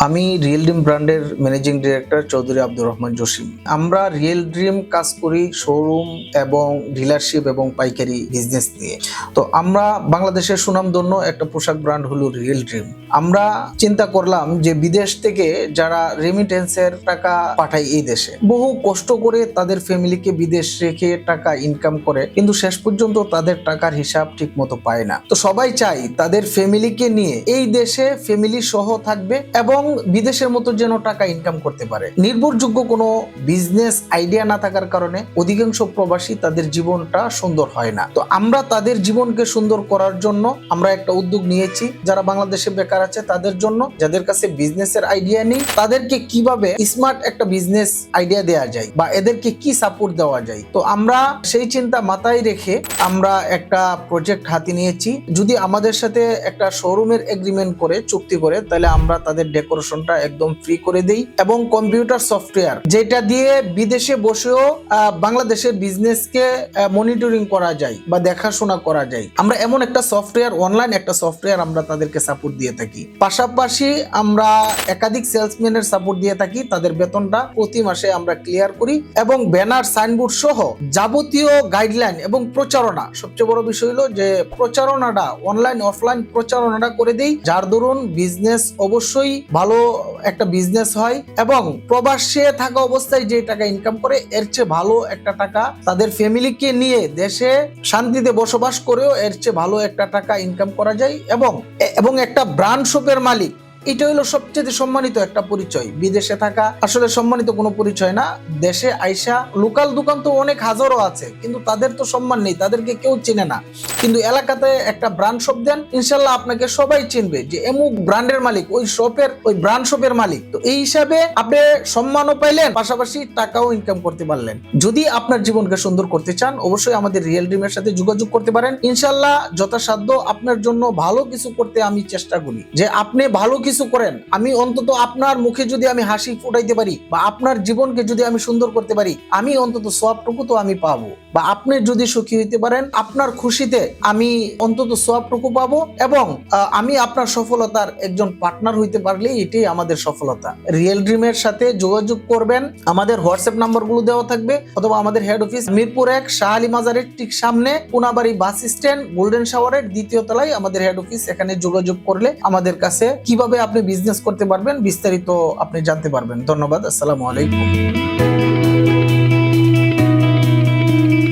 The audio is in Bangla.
আমি রিয়েল ড্রিম ব্র্যান্ডের ম্যানেজিং ডিরেক্টর চৌধুরী আব্দুর রহমান জসিম। আমরা রিয়েল ড্রিম কাজ করি শোরুম এবং ডিলারশিপ এবং পাইকারি বিজনেস নিয়ে। তো আমরা বাংলাদেশের সুনামধন্য একটা পোশাক ব্র্যান্ড হলো রিয়েল ড্রিম। আমরা চিন্তা করলাম যে বিদেশ থেকে যারা রেমিটেন্সের টাকা পাঠায় এই দেশে, বহু কষ্ট করে তাদের ফ্যামিলিকে বিদেশ রেখে টাকা ইনকাম করে, কিন্তু শেষ পর্যন্ত তাদের টাকার হিসাব ঠিক মতো পায় না। তো সবাই চাই তাদের ফ্যামিলিকে নিয়ে এই দেশে ফ্যামিলি সহ থাকবে এবং বিদেশের মতো যেন টাকা ইনকাম করতে পারে। নির্ভরযোগ্য কোনো বিজনেস আইডিয়া না থাকার কারণে অধিকাংশ প্রবাসী তাদের জীবনটা সুন্দর হয় না। তো আমরা তাদের জীবনকে সুন্দর করার জন্য আমরা একটা উদ্যোগ নিয়েছি, যারা বাংলাদেশে বেকার আছে তাদের জন্য, যাদের কাছে বিজনেসের আইডিয়া নেই তাদেরকে কিভাবে স্মার্ট একটা বিজনেস আইডিয়া দেওয়া যায় বা এদেরকে কি সাপোর্ট দেওয়া যায়। তো আমরা সেই চিন্তা মাথায় রেখে আমরা একটা প্রজেক্ট হাতে নিয়েছি। যদি আমাদের সাথে একটা শোরুমের এগ্রিমেন্ট করে চুক্তি করে, তাহলে আমরা তাদের ডেকোরেশনটা একদম ফ্রি করে দেই এবং কম্পিউটার সফটওয়্যার যেটা দিয়ে বিদেশে বসেও বাংলাদেশের বিজনেসকে মনিটরিং করা যায় বা দেখাশোনা করা যায়। আমরা এমন একটা সফটওয়্যার, অনলাইন একটা সফটওয়্যার আমরা তাদেরকে সাপোর্ট দিয়ে থাকি। পাশাপাশি আমরা একাধিক সেলসম্যানের সাপোর্ট দিয়ে থাকি। তাদের বেতনটা প্রতি মাসে আমরা ক্লিয়ার করি এবং ব্যানার, সাইনবোর্ড সহ যাবতীয় গাইডলাইন এবং প্রচারণা, সবচেয়ে বড় বিষয় হলো যে প্রচারণাটা অনলাইন অফলাইন প্রচারণাটা করে দেই, যার দরুন বিজনেস অবশ্যই ভালো একটা বিজনেস হয় এবং প্রবাসে থাকা অবস্থায় যে টাকা ইনকাম করে এর চেয়ে ভালো একটা টাকা তাদের ফ্যামিলিকে নিয়ে দেশে শান্তিতে বসবাস করেও এর চেয়ে ভালো একটা টাকা ইনকাম করা যায়। এবং একটা ব্র্যান্ড শপের মালিক, এটা হলো সবচেয়ে সম্মানিত একটা পরিচয়। বিদেশে থাকা আসলে সম্মানিত কোনো পরিচয় না। দেশে আইসা লোকাল দোকান তো অনেক হাজারও আছে, কিন্তু তাদের তো সম্মান নেই, তাদেরকে কেউ চিনে না। কিন্তু এলাকাতে একটা ব্র্যান্ড শপ দেন, ইনশাল্লাহ আপনাকে সবাই চিনবে যে এমুক ব্র্যান্ডের মালিক, ওই শপের, ওই ব্র্যান্ড শপের মালিক। তো এই হিসাবে আপনি সম্মানও পাইলেন, পাশাপাশি টাকাও ইনকাম করতে পারলেন। যদি আপনার জীবনকে সুন্দর করতে চান, অবশ্যই আমাদের রিয়েল ড্রিমের সাথে যোগাযোগ করতে পারেন। ইনশাল্লাহ যথাসাধ্য আপনার জন্য ভালো কিছু করতে আমি চেষ্টা করি। যে আপনি ভালো কিছু করেন, আমি অন্তত আপনার মুখে যদি আমি হাসি ফুটাইতে পারি বা আপনার জীবনকে যদি আমি সুন্দর করতে পারি, আমি অন্তত সবটুকু তো আমি পাবো। বা আপনি যদি সুখী হইতে পারেন, আপনার খুশিতে আমি অন্তত সবটুকু পাবো এবং আমি আপনার সফলতার একজন পার্টনার হইতে পারলে এটাই আমাদের সফলতা। রিয়েল ড্রিমের সাথে যোগাযোগ করবেন, আমাদের হোয়াটসঅ্যাপ নাম্বার গুলো দেওয়া থাকবে, অথবা আমাদের হেড অফিস মিরপুর 1 শাহ আলী মাজারের ঠিক সামনে কোনাবাড়ি বাস স্ট্যান্ড, গোল্ডেন শাওয়ারের দ্বিতীয় তলায় আমাদের হেড অফিস। এখানে যোগাযোগ করলে আমাদের কাছে কিভাবে আপনি বিজনেস করতে পারবেন বিস্তারিত আপনি জানতে পারবেন। ধন্যবাদ। আসসালামু আলাইকুম।